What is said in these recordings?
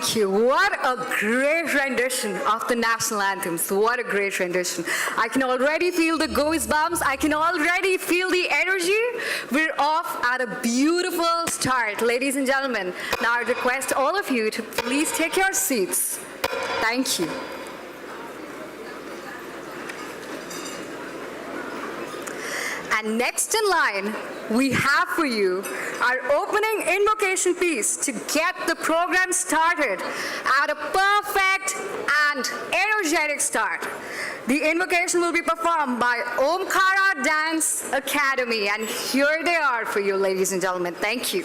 Thank you. What a great rendition of the national anthems. What a great rendition. I can already feel the goosebumps. I can already feel the energy. We're off at a beautiful start, ladies and gentlemen. Now I request all of you to please take your seats. Thank you. And next in line, we have for you our opening invocation piece to get the program started at a perfect and energetic start. The invocation will be performed by Omkara Dance Academy, and here they are for you, ladies and gentlemen. Thank you.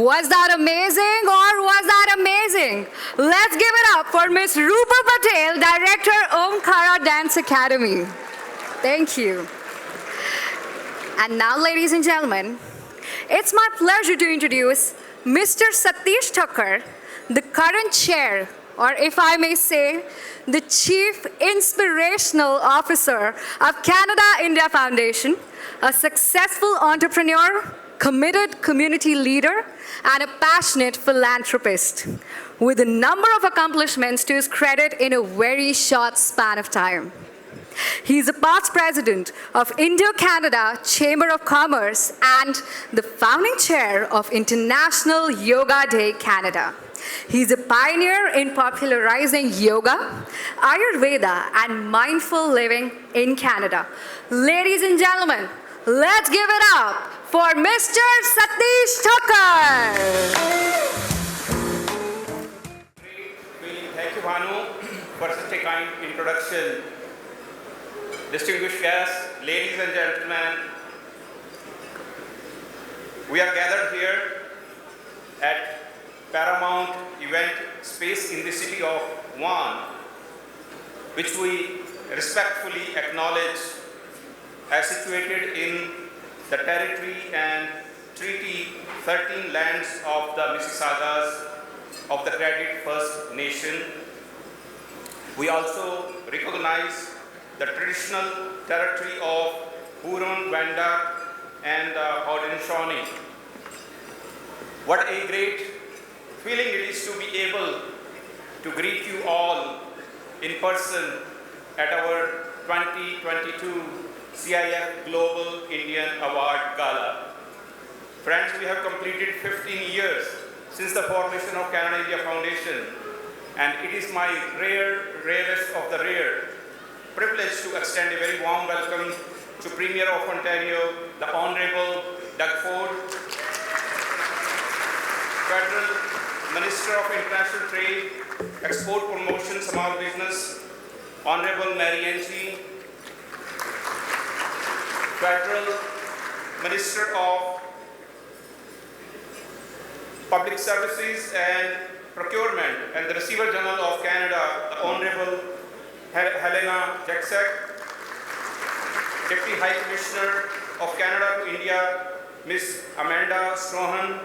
Was that amazing or was that amazing? Let's give it up for Ms. Rupa Patel, Director, Omkara Dance Academy. Thank you. And now, ladies and gentlemen, it's my pleasure to introduce Mr. Satish Thakkar, the current chair, or if I may say, the Chief Inspirational Officer of Canada-India Foundation, a successful entrepreneur, committed community leader, and a passionate philanthropist, with a number of accomplishments to his credit in a very short span of time. He is a past president of Indo-Canada Chamber of Commerce and the founding chair of International Yoga Day Canada. He's a pioneer in popularizing yoga, Ayurveda, and mindful living in Canada. Ladies and gentlemen, let's give it up for Mr. Satish Thakkar. Thank you, Bhanu, for such a kind introduction. Distinguished guests, ladies and gentlemen, we are gathered here at Paramount Event Space in the city of Vaughan, which we respectfully acknowledge as situated in the territory and Treaty 13 lands of the Mississaugas of the Credit First Nation. We also recognize the traditional territory of Huron, Wendat, and Haudenosaunee. What a great feeling it is to be able to greet you all in person at our 2022 CIF Global Indian Award Gala. Friends, we have completed 15 years since the formation of Canada-India Foundation, and it is my rarest of the rare privilege to extend a very warm welcome to Premier of Ontario, the Honorable Doug Ford, Federal Minister of International Trade, Export Promotion, Small Business, Honorable Mary Angie, Federal Minister of Public Services and Procurement and the Receiver General of Canada, the Honorable Helena Jaczek, Deputy High Commissioner of Canada to India, Ms. Amanda Strohan,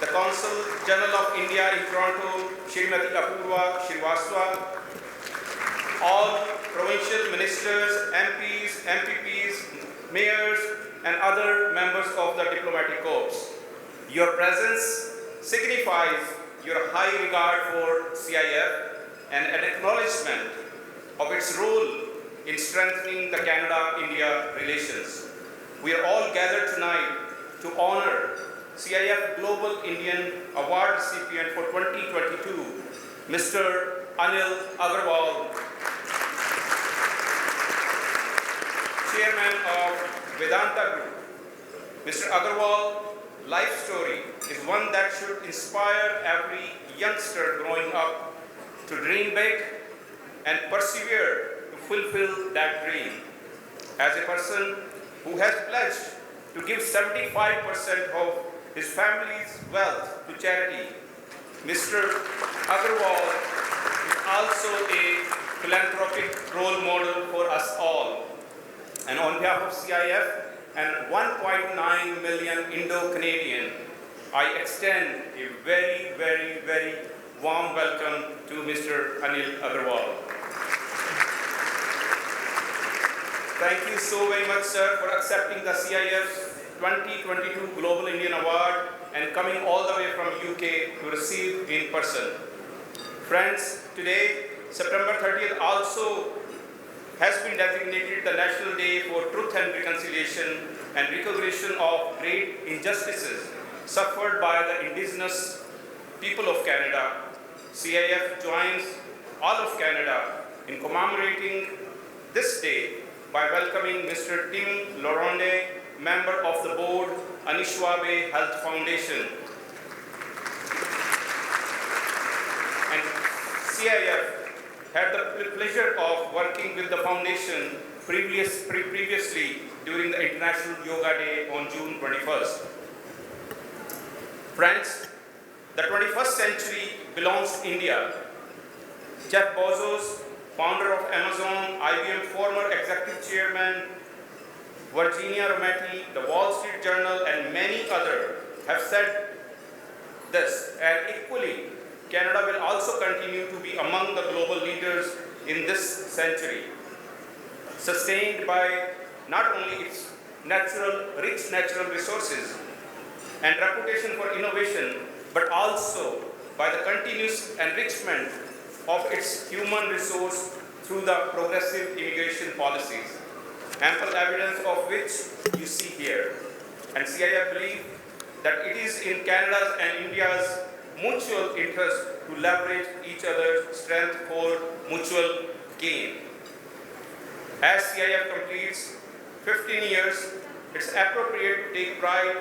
the Consul General of India in Toronto, Srimati Apurva Srivastava, all provincial ministers, MPs, MPPs, mayors, and other members of the diplomatic corps. Your presence signifies your high regard for CIF and an acknowledgement of its role in strengthening the Canada-India relations. We are all gathered tonight to honor CIF Global Indian Award recipient for 2022, Mr. Anil Agarwal, Chairman of Vedanta Group. Mr. Agarwal's life story is one that should inspire every youngster growing up to dream big and persevere to fulfill that dream. As a person who has pledged to give 75% of his family's wealth to charity, Mr. Agarwal is also a philanthropic role model for us all. And on behalf of CIF and 1.9 million Indo-Canadian, I extend a very, very, very warm welcome to Mr. Anil Agarwal. Thank you so very much, sir, for accepting the CIF's 2022 Global Indian Award and coming all the way from UK to receive in person. Friends, today, September 30th also has been designated the National Day for Truth and Reconciliation and recognition of great injustices suffered by the Indigenous people of Canada. CIF joins all of Canada in commemorating this day by welcoming Mr. Tim Loronde, member of the board, Anishwabe Health Foundation. And CIF had the pleasure of working with the foundation previously during the International Yoga Day on June 21st. Friends, the 21st century belongs to India. Jeff Bezos, founder of Amazon, IBM former executive chairman, Virginia Rometty, the Wall Street Journal, and many others have said this, and equally, Canada will also continue to be among the global leaders in this century, sustained by not only its rich natural resources and reputation for innovation, but also by the continuous enrichment of its human resource through the progressive immigration policies, ample evidence of which you see here. And CIF believes that it is in Canada's and India's mutual interest to leverage each other's strength for mutual gain. As CIF completes 15 years, it's appropriate to take pride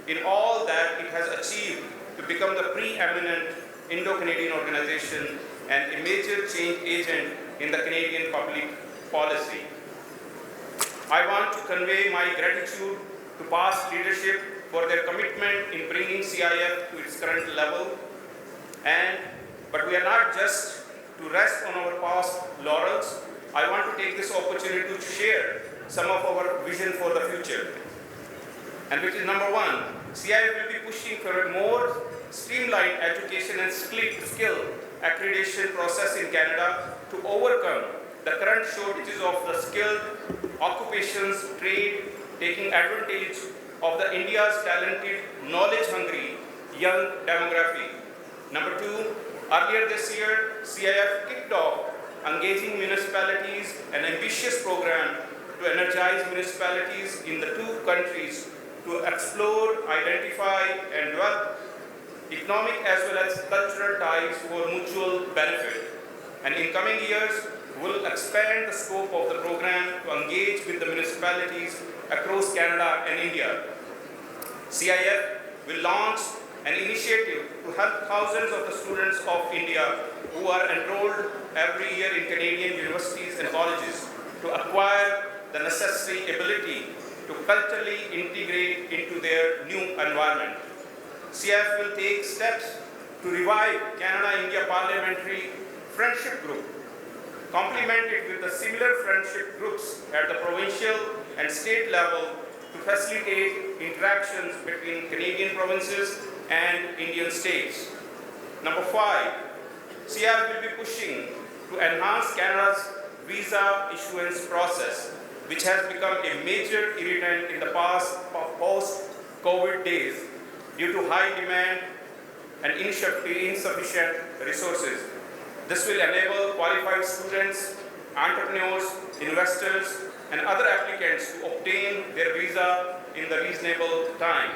in all that it has achieved to become the preeminent Indo-Canadian organization and a major change agent in the Canadian public policy. I want to convey my gratitude to past leadership for their commitment in bringing CIF to its current level. But we are not just to rest on our past laurels. I want to take this opportunity to share some of our vision for the future. And which is number one, CIF will be pushing for a more streamlined education and skill accreditation process in Canada to overcome the current shortages of the skilled occupations, trade, taking advantage of the India's talented, knowledge-hungry young demography. Number two, earlier this year, CIF kicked off engaging municipalities, an ambitious program to energize municipalities in the two countries to explore, identify, and develop economic as well as cultural ties for mutual benefit. And in coming years, we'll expand the scope of the program to engage with the municipalities across Canada and India. CIF will launch an initiative to help thousands of the students of India who are enrolled every year in Canadian universities and colleges to acquire the necessary ability to culturally integrate into their new environment. CIF will take steps to revive Canada-India Parliamentary Friendship Group, complemented with the similar friendship groups at the provincial and state level to facilitate interactions between Canadian provinces and Indian states. Number five, CIF will be pushing to enhance Canada's visa issuance process, which has become a major irritant in the post-COVID days due to high demand and insufficient resources. This will enable qualified students, entrepreneurs, investors, and other applicants to obtain their visa in the reasonable time.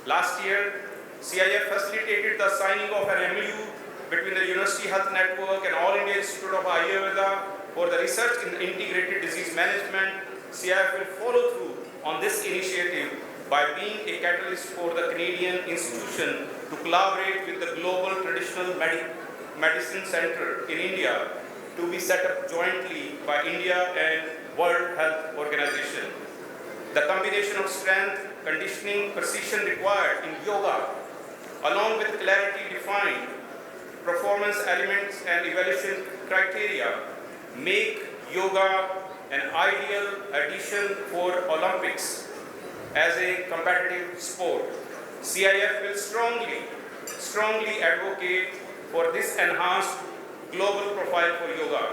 Last year, CIF facilitated the signing of an MOU between the University Health Network and All India Institute of Ayurveda for the research in integrated disease management. CIF will follow through on this initiative by being a catalyst for the Canadian institution to collaborate with the Global Traditional Medicine Center in India to be set up jointly by India and World Health Organization. The combination of strength, conditioning, precision required in yoga, along with clarity defined performance elements and evaluation criteria, make yoga an ideal addition for Olympics as a competitive sport. CIF will strongly advocate for this enhanced global profile for yoga.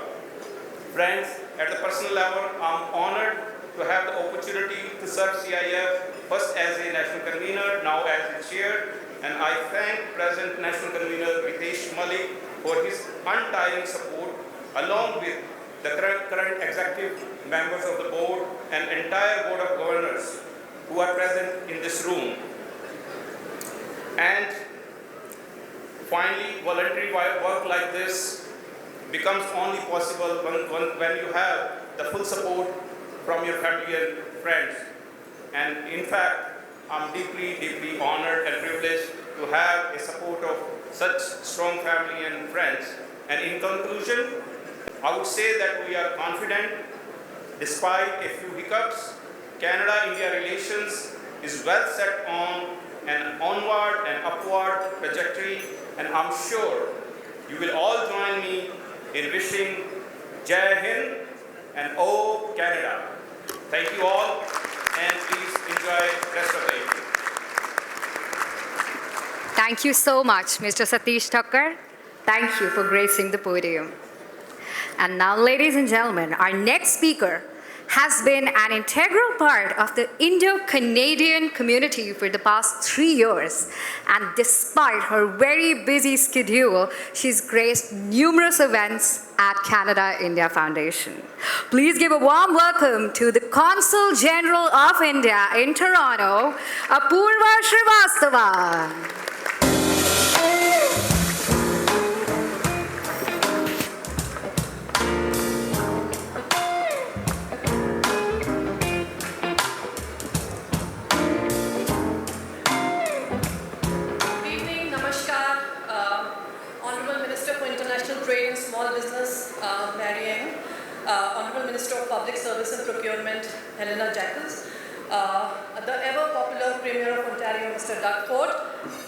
Friends, at the personal level, I'm honored to have the opportunity to serve CIF, first as a national convener, now as a chair, and I thank present national convener Ritesh Malik for his untiring support, along with the current executive members of the board and entire board of governors who are present in this room. And finally, voluntary work like this becomes only possible when you have the full support from your family and friends. And in fact, I'm deeply honored and privileged to have a support of such strong family and friends. And in conclusion, I would say that we are confident, despite a few hiccups, Canada-India relations is well set on an onward and upward trajectory, and I'm sure you will all join me in wishing Jai Hind and O Canada. Thank you all, and please enjoy the rest of the evening. Thank you so much, Mr. Satish Thakkar. Thank you for gracing the podium. And now, ladies and gentlemen, our next speaker has been an integral part of the Indo-Canadian community for the past 3 years. And despite her very busy schedule, she's graced numerous events at Canada-India Foundation. Please give a warm welcome to the Consul General of India in Toronto, Apurva Srivastava. Honourable Minister of Public Service and Procurement, Helena Jacques, the ever-popular Premier of Ontario, Mr. Doug Ford,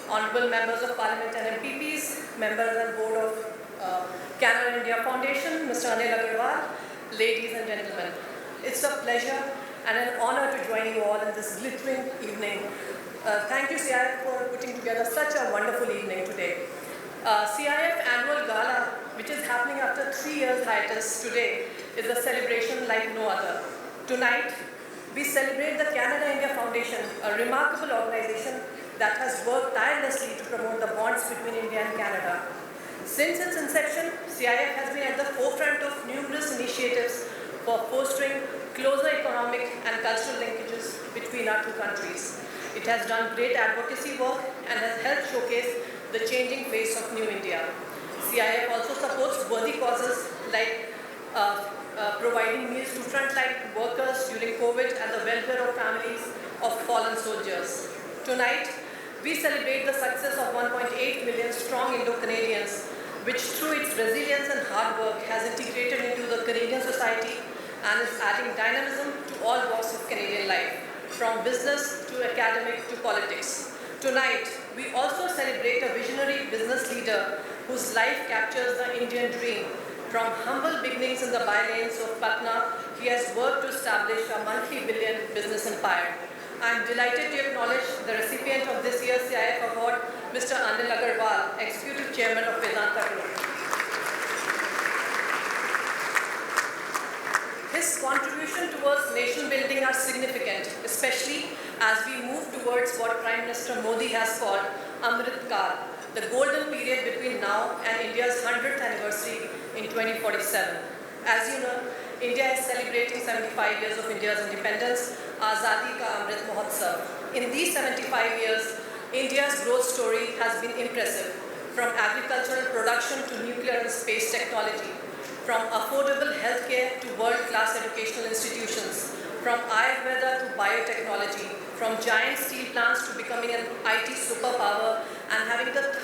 Honourable Members of Parliament and MPPs, Members and Board of Canada-India Foundation, Mr. Anil Agarwal, ladies and gentlemen. It's a pleasure and an honour to join you all in this glittering evening. Thank you, CIF, for putting together such a wonderful evening today. CIF Annual Gala, which is happening after 3 years hiatus today, is a celebration like no other. Tonight, we celebrate the Canada-India Foundation, a remarkable organization that has worked tirelessly to promote the bonds between India and Canada. Since its inception, CIF has been at the forefront of numerous initiatives for fostering closer economic and cultural linkages between our two countries. It has done great advocacy work and has helped showcase the changing face of New India. CIF also supports worthy causes like providing meals to frontline workers during COVID and the welfare of families of fallen soldiers. Tonight, we celebrate the success of 1.8 million strong Indo-Canadians, which through its resilience and hard work has integrated into the Canadian society and is adding dynamism to all walks of Canadian life, from business to academic to politics. Tonight, we also celebrate a visionary business leader whose life captures the Indian dream. From humble beginnings in the by-lanes of Patna, he has worked to establish a multi-billion business empire. I am delighted to acknowledge the recipient of this year's CIF Award, Mr. Anil Agarwal, Executive Chairman of Vedanta Group. His contribution towards nation building are significant, especially as we move towards what Prime Minister Modi has called Amrit Kal, the golden period between now and India's 100th anniversary in 2047. As you know, India is celebrating 75 years of India's independence, Azadi Ka Amrit Mahotsav. In these 75 years, India's growth story has been impressive, from agricultural production to nuclear and space technology, from affordable healthcare to world-class educational institutions, from Ayurveda to biotechnology, from giant steel plants to becoming an IT superpower and having the third